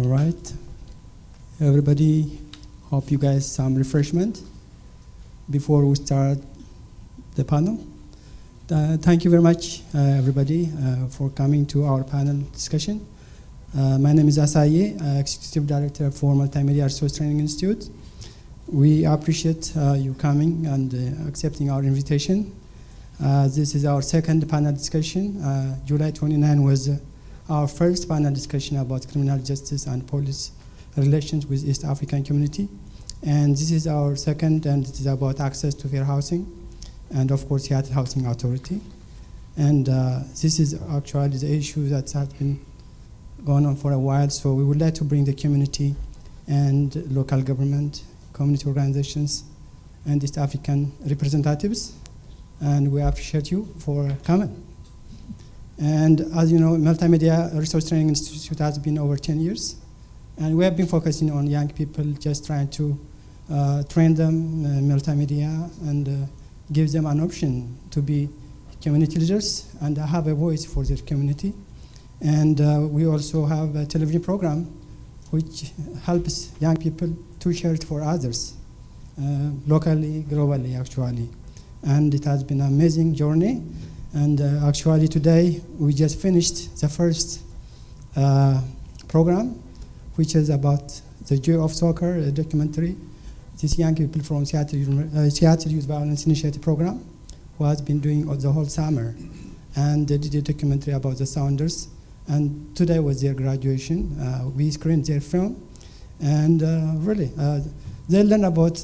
All right. Everybody, hope you guys some refreshment before we start the panel. Thank you very much, everybody, for coming to our panel discussion. My name is Asaye, Executive Director for Multimedia Resource Training Institute. We appreciate you coming and accepting our invitation. This is our second panel discussion. July 29 was our first panel discussion about criminal justice and police relations with East African community. And this is our second, and it is about access to fair housing, and of course, Seattle Housing Authority. And this is actually the issue that has been going on for a while, so we would like to bring the community and local government, community organizations, and East African representatives, and we appreciate you for coming. And as you know, Multimedia Resource Training Institute has been over 10 years, and we have been focusing on young people, just trying to train them multimedia and give them an option to be community leaders and have a voice for their community. And we also have a television program which helps young people to share it for others, locally, globally, actually. And it has been an amazing journey. And actually today, we just finished the first program, which is about the joy of soccer, a documentary. These young people from Seattle Youth Violence Initiative program, who has been doing the whole summer. And they did a documentary about the Sounders. And today was their graduation. We screened their film. And really, they learn about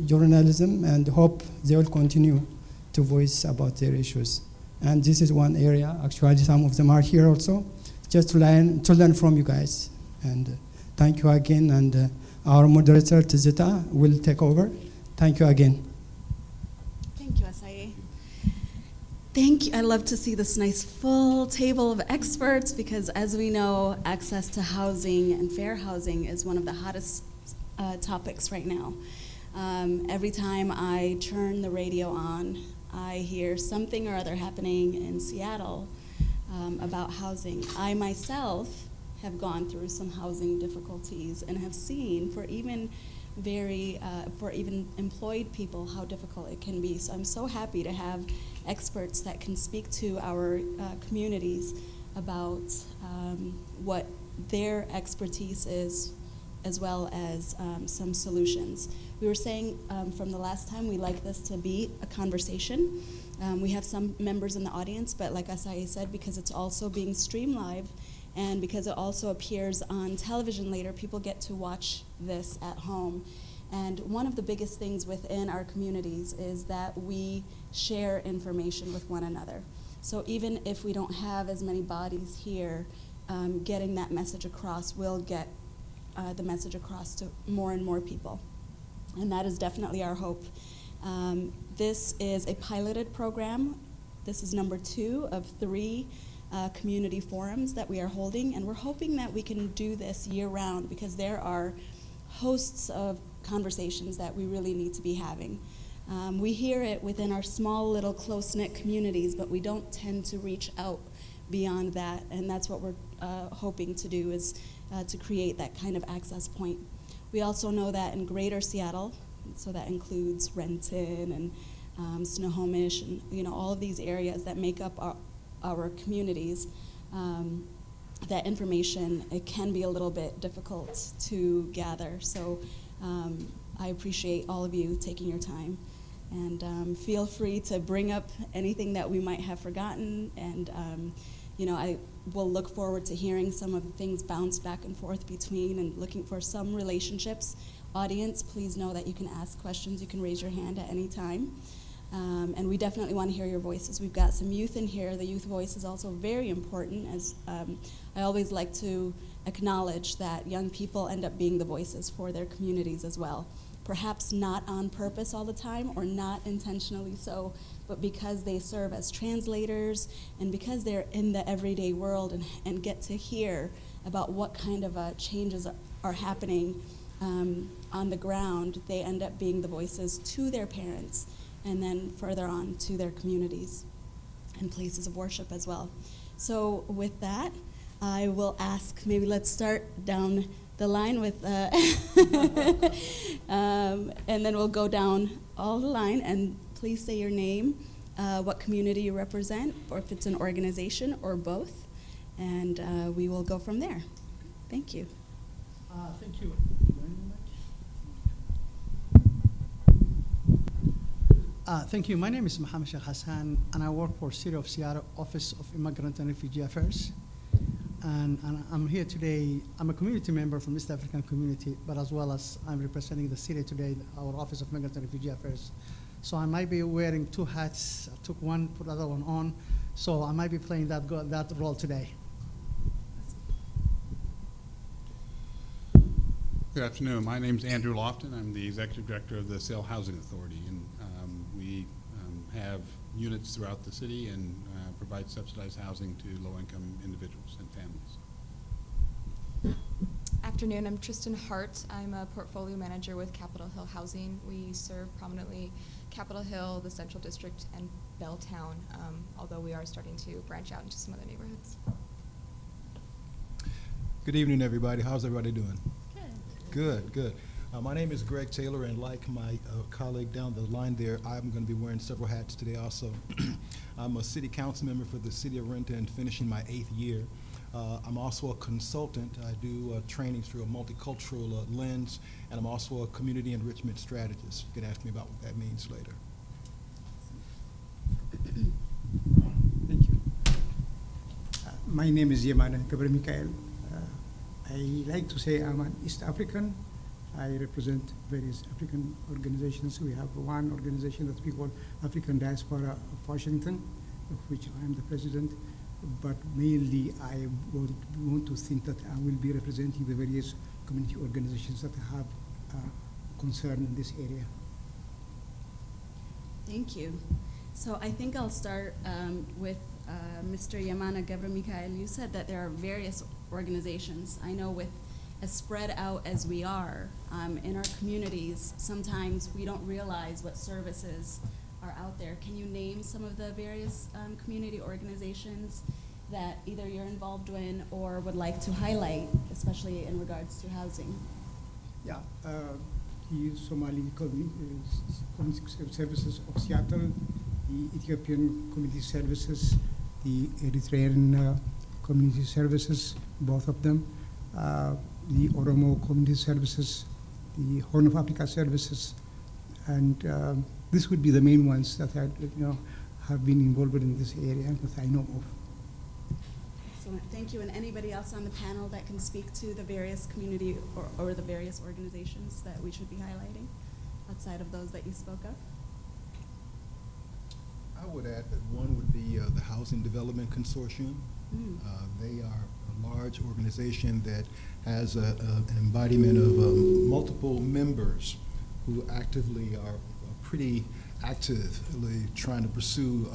journalism and hope they will continue to voice about their issues. And this is one area, actually some of them are here also, just to learn from you guys. And thank you again, and our moderator, Tizita, will take over. Thank you again. Thank you, Asaye. Thank you. I love to see this nice full table of experts, because as we know, access to housing and fair housing is one of the hottest topics right now. Every time I turn the radio on, I hear something or other happening in Seattle about housing. I myself have gone through some housing difficulties and have seen for even employed people how difficult it can be. So I'm so happy to have experts that can speak to our communities about what their expertise is, as well as some solutions. We were saying from the last time, we like this to be a conversation. We have some members in the audience, but like Asaye said, because it's also being streamed live, and because it also appears on television later, people get to watch this at home. And one of the biggest things within our communities is that we share information with one another. So even if we don't have as many bodies here, getting that message across will get the message across to more and more people. And that is definitely our hope. This is a piloted program. This is number 2 of 3 community forums that we are holding, and we're hoping that we can do this year-round, because there are hosts of conversations that we really need to be having. We hear it within our small little close-knit communities, but we don't tend to reach out beyond that, and that's what we're hoping to do, is to create that kind of access point. We also know that in greater Seattle, so that includes Renton and Snohomish, and all of these areas that make up our communities, that information, it can be a little bit difficult to gather. So I appreciate all of you taking your time, and feel free to bring up anything that we might have forgotten, and I will look forward to hearing some of the things bounce back and forth between, and looking for some relationships. Audience, please know that you can ask questions, you can raise your hand at any time. And we definitely want to hear your voices. We've got some youth in here. The youth voice is also very important, as I always like to acknowledge that young people end up being the voices for their communities as well. Perhaps not on purpose all the time, or not intentionally so, but because they serve as translators, and because they're in the everyday world and get to hear about what kind of changes are happening on the ground, they end up being the voices to their parents, and then further on to their communities and places of worship as well. So with that, I will ask, maybe let's start down the line with, and then we'll go down all the line, and please say your name, what community you represent, or if it's an organization or both, and we will go from there. Thank you. Thank you very much. Thank you. My name is Mohammed Sheikh Hassan, and I work for City of Seattle Office of Immigrant and Refugee Affairs. And I'm here today. I'm a community member from East African community, but as well as I'm representing the city today, our Office of Immigrant and Refugee Affairs. So I might be wearing two hats. I took one, put the other one on. So I might be playing that role today. Good afternoon. My name is Andrew Lofton. I'm the Executive Director of the Seattle Housing Authority, and we have units throughout the city and provide subsidized housing to low-income individuals and families. Afternoon, I'm Tristan Hart. I'm a portfolio manager with Capitol Hill Housing. We serve prominently Capitol Hill, the Central District, and Belltown, although we are starting to branch out into some other neighborhoods. Good evening, everybody. How's everybody doing? Good, good. My name is Greg Taylor, and like my colleague down the line there, I'm going to be wearing several hats today also. I'm a city council member for the city of Renton, finishing my 8th year. I'm also a consultant. I do trainings through a multicultural lens, and I'm also a community enrichment strategist. You can ask me about what that means later. Thank you. My name is Yamana Gabriel Mikhail. I like to say I'm an East African. I represent various African organizations. We have one organization that we call African Diaspora of Washington, of which I am the president. But mainly, I want to think that I will be representing the various community organizations that have concern in this area. Thank you. So I think I'll start with Mr. Yamana Gabriel Mikhail. You said that there are various organizations. I know with as spread out as we are in our communities, sometimes we don't realize what services are out there. Can you name some of the various community organizations that either you're involved in or would like to highlight, especially in regards to housing? Yeah, the Somali Community Services of Seattle, the Ethiopian Community Services, the Eritrean Community Services, both of them, the Oromo Community Services, the Horn of Africa Services, and this would be the main ones that I have been involved in this area that I know of. Excellent, thank you. And anybody else on the panel that can speak to the various community or the various organizations that we should be highlighting outside of those that you spoke of? I would add that one would be the Housing Development Consortium. They are a large organization that has an embodiment of multiple members who actively are pretty actively trying to pursue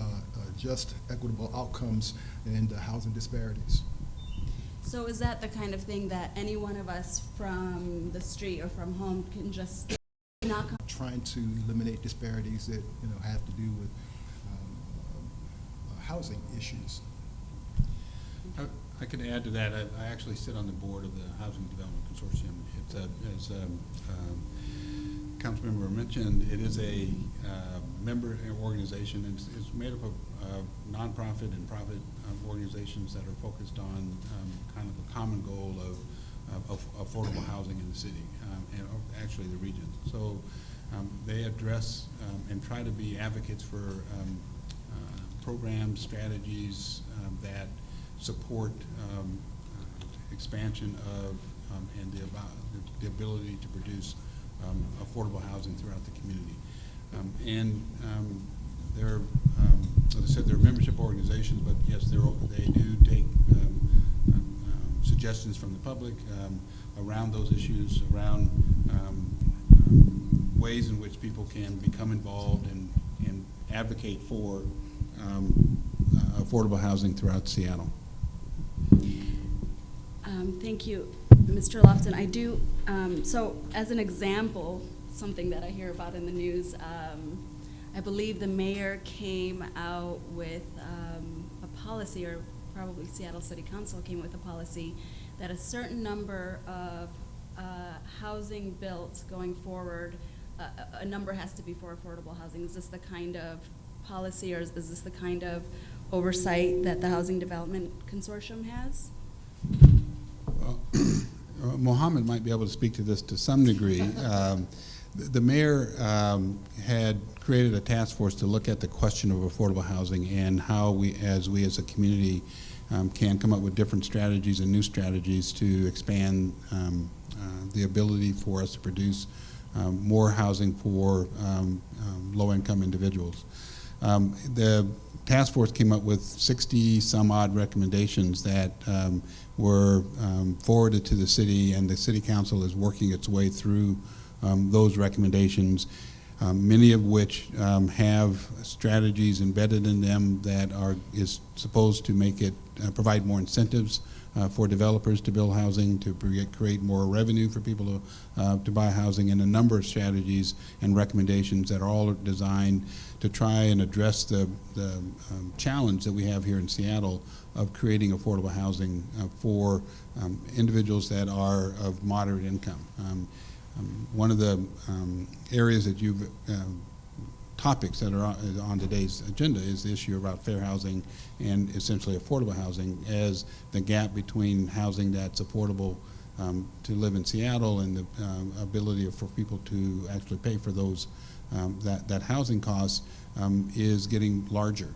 just, equitable outcomes and housing disparities. So is that the kind of thing that any one of us from the street or from home can just knock on? Trying to eliminate disparities that have to do with housing issues. I could add to that. I actually sit on the board of the Housing Development Consortium. It's, as Councilmember mentioned, it is a member organization. It's made up of nonprofit and profit organizations that are focused on kind of a common goal of affordable housing in the city and actually the region. So they address and try to be advocates for programs, strategies that support expansion of and the ability to produce affordable housing throughout the community. They're, as I said, they're membership organizations, but yes, they do take suggestions from the public around those issues, around ways in which people can become involved and advocate for affordable housing throughout Seattle. Thank you, Mr. Lofton. I do, so as an example, something that I hear about in the news, I believe the mayor came out with a policy or probably Seattle City Council came with a policy that a certain number of housing built going forward, a number has to be for affordable housing. Is this the kind of policy, or is this the kind of oversight that the Housing Development Consortium has? Well, Mohammed might be able to speak to this to some degree. The mayor had created a task force to look at the question of affordable housing and how we as a community can come up with different strategies and new strategies to expand the ability for us to produce more housing for low-income individuals. The task force came up with 60 some odd recommendations that were forwarded to the city, and the city council is working its way through those recommendations, many of which have strategies embedded in them that is supposed to make it provide more incentives for developers to build housing, to create more revenue for people to buy housing, and a number of strategies and recommendations that are all designed to try and address the challenge that we have here in Seattle of creating affordable housing for individuals that are of moderate income. One of the areas that you've topics that are on today's agenda is the issue about fair housing and essentially affordable housing, as the gap between housing that's affordable to live in Seattle and the ability for people to actually pay for those that housing costs is getting larger.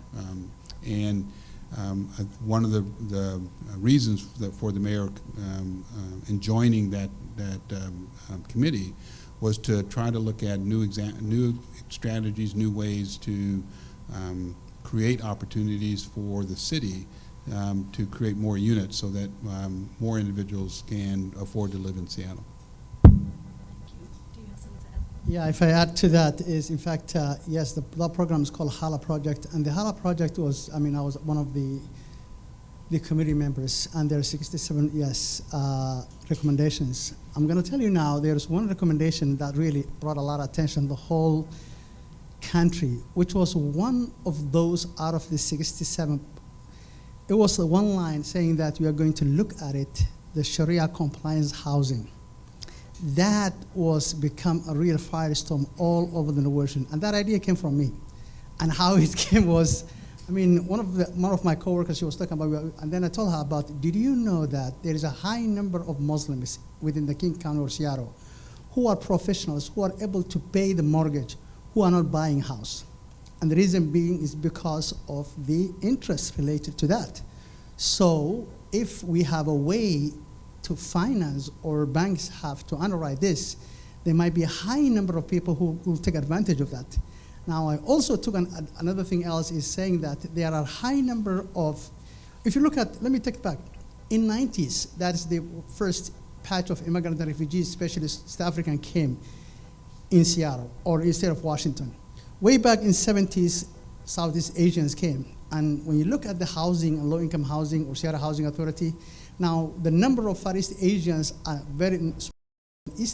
One of the reasons for the mayor enjoining that committee was to try to look at new strategies, new ways to create opportunities for the city to create more units so that more individuals can afford to live in Seattle. Do you have something to add? Yeah, if I add to that is, in fact, yes, the program is called HALA Project, and the HALA Project was, I was one of the committee members, and there are 67, recommendations. I'm going to tell you now, there's one recommendation that really brought a lot of attention to the whole country, which was one of those out of the 67. It was the one line saying that we are going to look at it, the Sharia compliance housing. That was become a real firestorm all over the world, and that idea came from me. And how it came was, one of my coworkers, she was talking about, and then I told her about, did you know that there is a high number of Muslims within the King County or Seattle who are professionals, who are able to pay the mortgage, who are not buying house? And the reason being is because of the interest related to that. So if we have a way to finance, or banks have to underwrite this, there might be a high number of people who will take advantage of that. Now, I also took another thing else is saying that there are a high number of, if you look at, let me take it back. In 90s, that is the first patch of immigrant and refugees, especially South African, came in Seattle or instead of Washington. Way back in 70s, Southeast Asians came. And when you look at the housing and low-income housing or Seattle Housing Authority, now the number of Far East Asians are very small. East